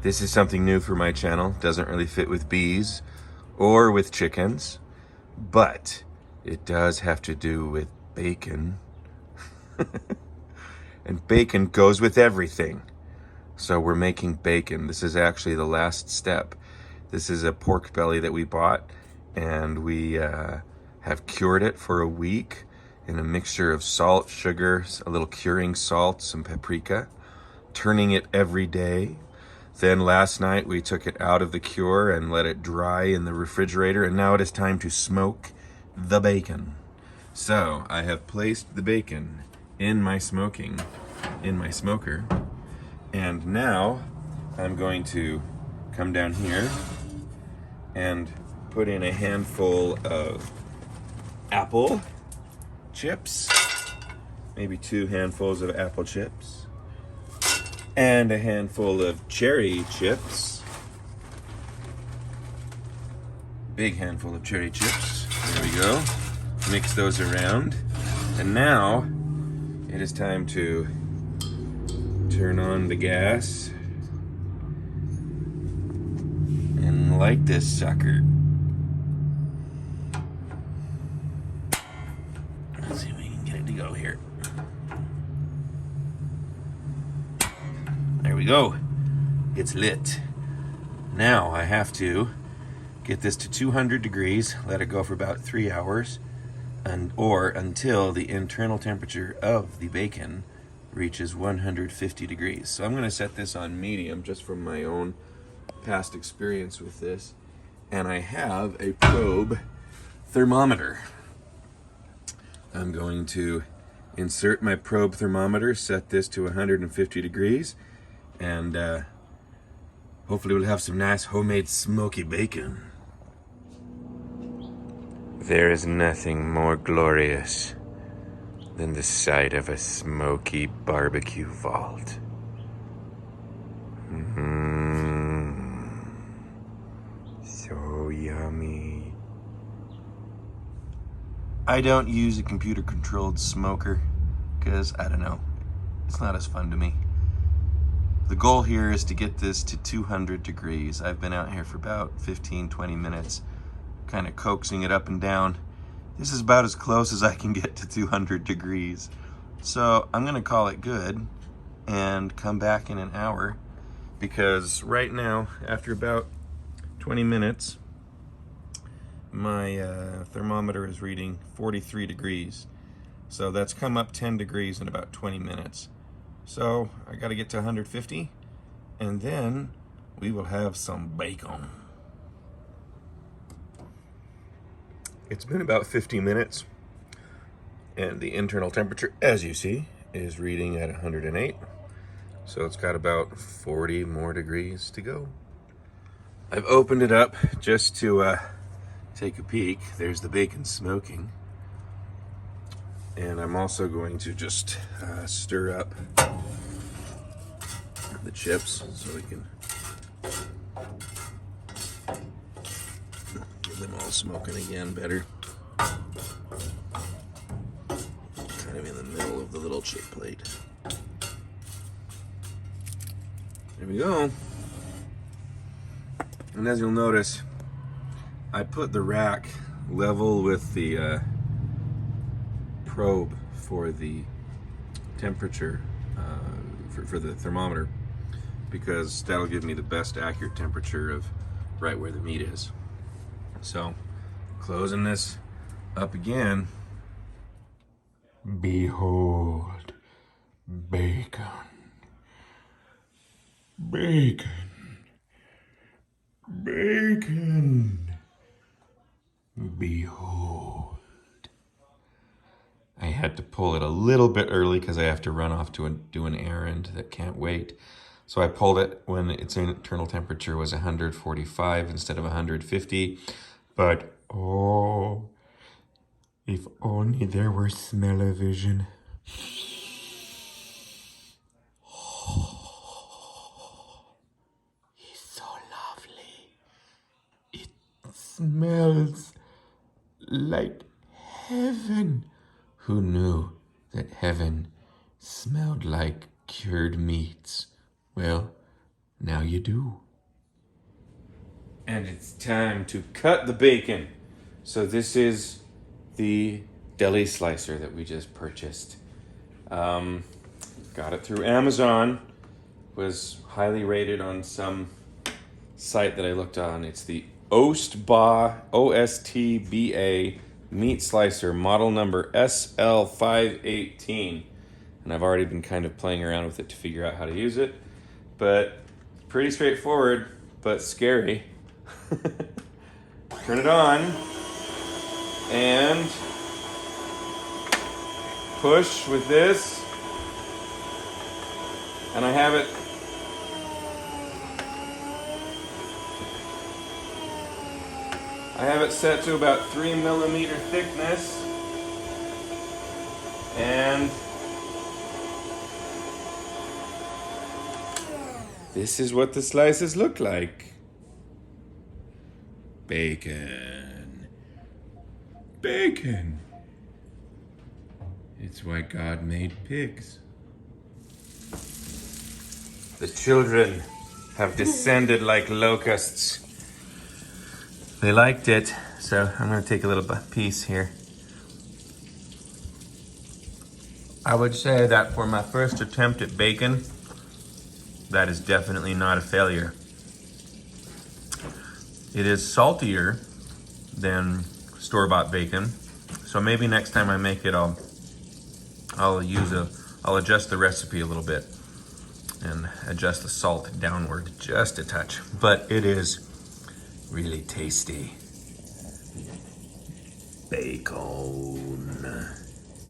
This is something new for my channel. Doesn't really fit with bees or with chickens, but it does have to do with bacon. And bacon goes with everything. So we're making bacon. This is actually the last step. This is a pork belly that we bought, and we have cured it for a week in a mixture of salt, sugar, a little curing salt, some paprika, turning it every day. Then last night we took it out of the cure and let it dry in the refrigerator, and now it is time to smoke the bacon. So I have placed the bacon in my smoker, and now I'm going to come down here and put in a handful of apple chips, maybe 2 handfuls of apple chips, and a handful of cherry chips. Big handful of cherry chips. There we go. Mix those around. And now it is time to turn on the gas and light this sucker. Let's see if we can get it to go here. There we go. It's lit. Now I have to get this to 200 degrees, let it go for about 3 hours, or until the internal temperature of the bacon reaches 150 degrees. So I'm going to set this on medium just from my own past experience with this. And I have a probe thermometer. I'm going to insert my probe thermometer, set this to 150 degrees, and hopefully we'll have some nice homemade smoky bacon. There is nothing more glorious than the sight of a smoky barbecue vault. So yummy. I don't use a computer-controlled smoker because, I don't know, it's not as fun to me. The goal here is to get this to 200 degrees. I've been out here for about 15-20 minutes, kind of coaxing it up and down. This is about as close as I can get to 200 degrees. So I'm gonna call it good and come back in an hour, because right now, after about 20 minutes, my thermometer is reading 43 degrees. So that's come up 10 degrees in about 20 minutes. So I gotta get to 150, and then we will have some bacon. It's been about 50 minutes, and the internal temperature, as you see, is reading at 108. So it's got about 40 more degrees to go. I've opened it up just to take a peek. There's the bacon smoking. And I'm also going to just stir up the chips so we can get them all smoking again better. Kind of in the middle of the little chip plate. There we go. And as you'll notice, I put the rack level with the probe for the temperature for the thermometer, because that'll give me the best accurate temperature of right where the meat is. So closing this up again. Behold, bacon, bacon, bacon. Behold. I had to pull it a little bit early because I have to run off to do an errand that can't wait. So I pulled it when its internal temperature was 145 instead of 150. But, oh, if only there were smell-o-vision. Oh, it's so lovely. It smells like heaven. Who knew that heaven smelled like cured meats? Well, Now you do. And it's time to cut the bacon. So this is the deli slicer that we just purchased. Got it through Amazon. Was highly rated on some site that I looked on. It's the Ostba, OSTBA meat slicer, model number SL518. And I've already been kind of playing around with it to figure out how to use it. But pretty straightforward, but scary. Turn it on and push with this, and I have it set to about 3mm thickness, and this is what the slices look like. Bacon. Bacon. It's why God made pigs. The children have descended like locusts. They liked it, so I'm gonna take a little piece here. I would say that for my first attempt at bacon, that is definitely not a failure. It is saltier than store-bought bacon, so maybe next time I make it, I'll adjust the recipe a little bit and adjust the salt downward just a touch. But it is really tasty. Bacon.